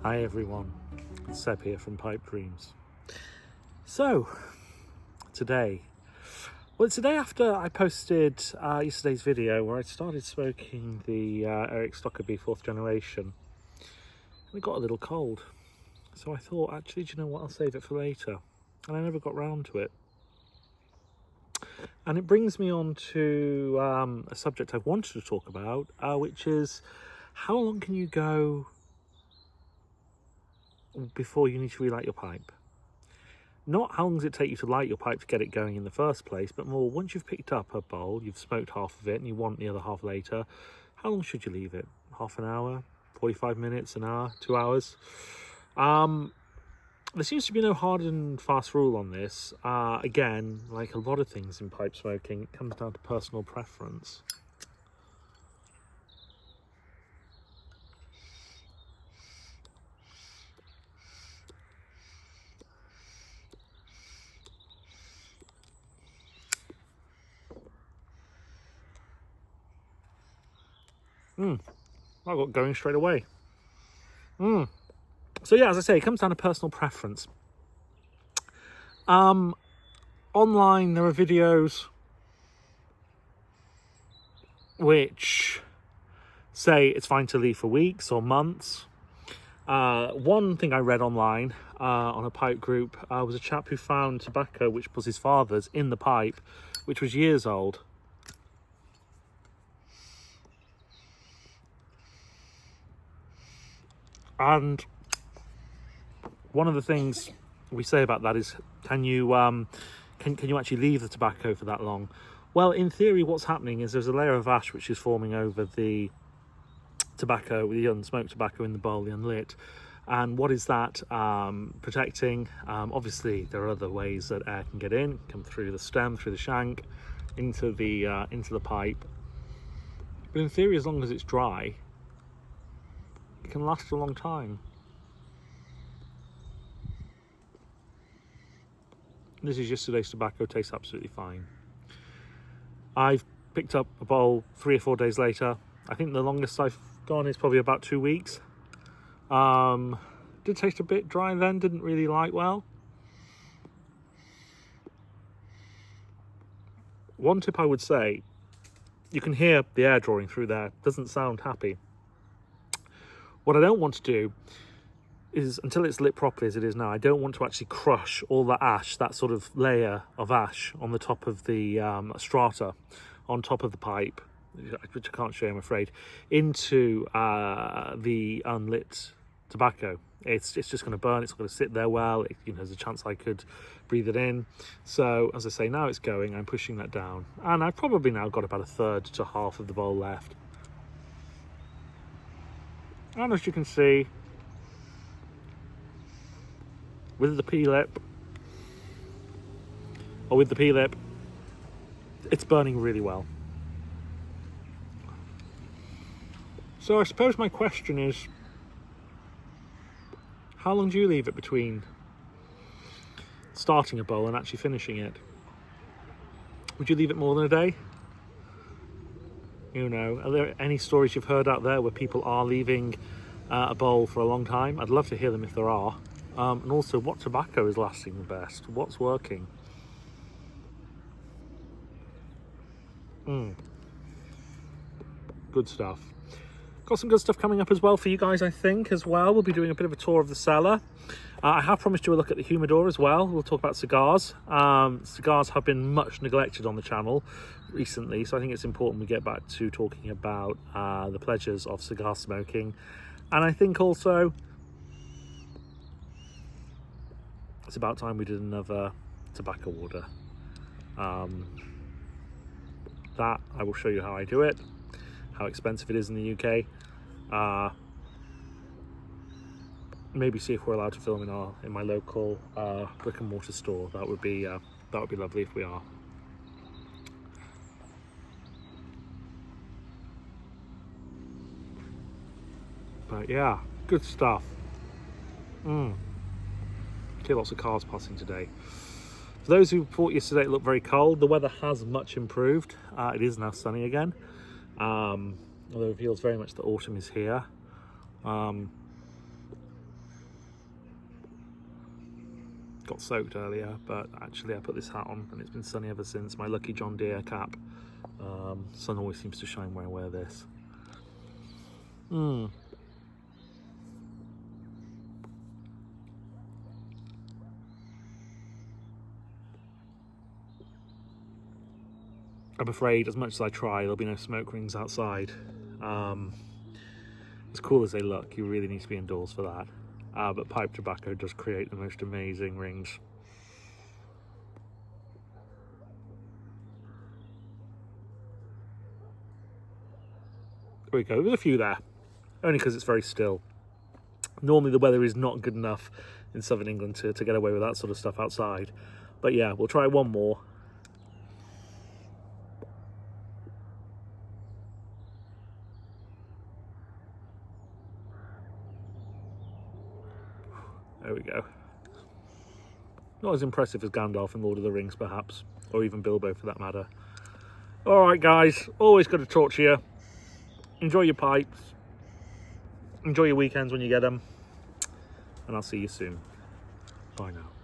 Hi everyone, Seb here from Pipe Dreams. So, today after I posted yesterday's video where I started smoking the Eric Stockerby 4th generation, and it got a little cold. So I thought, actually, do you know what, I'll save it for later. And I never got round to it. And it brings me on to a subject I've wanted to talk about, which is how long can you go before you need to relight your pipe? Not how long does it take you to light your pipe to get it going in the first place, but more once you've picked up a bowl, you've smoked half of it and you want the other half later, how long should you leave it? Half an hour, 45 minutes, an hour, 2 hours? There seems to be no hard and fast rule on this. Again, like a lot of things in pipe smoking, it comes down to personal preference. I got going straight away. So yeah, as I say, it comes down to personal preference. Online, there are videos which say it's fine to leave for weeks or months. One thing I read online on a pipe group was a chap who found tobacco, which was his father's, in the pipe, which was years old. And one of the things we say about that is, can you actually leave the tobacco for that long? Well, in theory, what's happening is there's a layer of ash which is forming over the tobacco, the unsmoked tobacco in the bowl, the unlit. And what is that protecting? Obviously, there are other ways that air can get in, come through the stem, through the shank, into the pipe. But in theory, as long as it's dry, it can last a long time. This is yesterday's tobacco, tastes absolutely fine. I've picked up a bowl 3 or 4 days later. I think the longest I've gone is probably about 2 weeks. Did taste a bit dry then, didn't really light well. One tip I would say, you can hear the air drawing through there, doesn't sound happy. What I don't want to do is, until it's lit properly as it is now, I don't want to actually crush all the ash, that sort of layer of ash on the top of the strata, on top of the pipe, which I can't show you, I'm afraid, into the unlit tobacco. It's just going to burn, it's going to sit there well, there's a chance I could breathe it in. So, as I say, now it's going, I'm pushing that down. And I've probably now got about 1/3 to half of the bowl left. And as you can see, with the P-lip, it's burning really well. So I suppose my question is, how long do you leave it between starting a bowl and actually finishing it? Would you leave it more than a day? Are there any stories you've heard out there where people are leaving a bowl for a long time? I'd love to hear them if there are. And also, what tobacco is lasting the best? What's working? Good stuff. Got some good stuff coming up as well for you guys, I think, as well. We'll be doing a bit of a tour of the cellar. I have promised you a look at the humidor as well. We'll talk about cigars. Cigars have been much neglected on the channel recently, so I think it's important we get back to talking about the pleasures of cigar smoking. And I think also it's about time we did another tobacco order. That I will show you how I do it, how expensive it is in the UK. Maybe see if we're allowed to film in my local brick and mortar store. That would be lovely if we are. But yeah, good stuff. Okay, lots of cars passing today. For those who thought yesterday it looked very cold, the weather has much improved. It is now sunny again, although it feels very much that autumn is here. got soaked earlier, but actually I put this hat on and it's been sunny ever since. My lucky John Deere cap. Sun always seems to shine when I wear this. I'm afraid, as much as I try, there'll be no smoke rings outside. As cool as they look, you really need to be indoors for that. But pipe tobacco does create the most amazing rings. There we go, there's a few there, only because it's very still. Normally the weather is not good enough in southern England to get away with that sort of stuff outside. But yeah, we'll try one more. There we go. Not as impressive as Gandalf in Lord of the Rings, perhaps, or even Bilbo for that matter. All right, guys, always good to talk to you. Enjoy your pipes. Enjoy your weekends when you get them. And I'll see you soon. Bye now.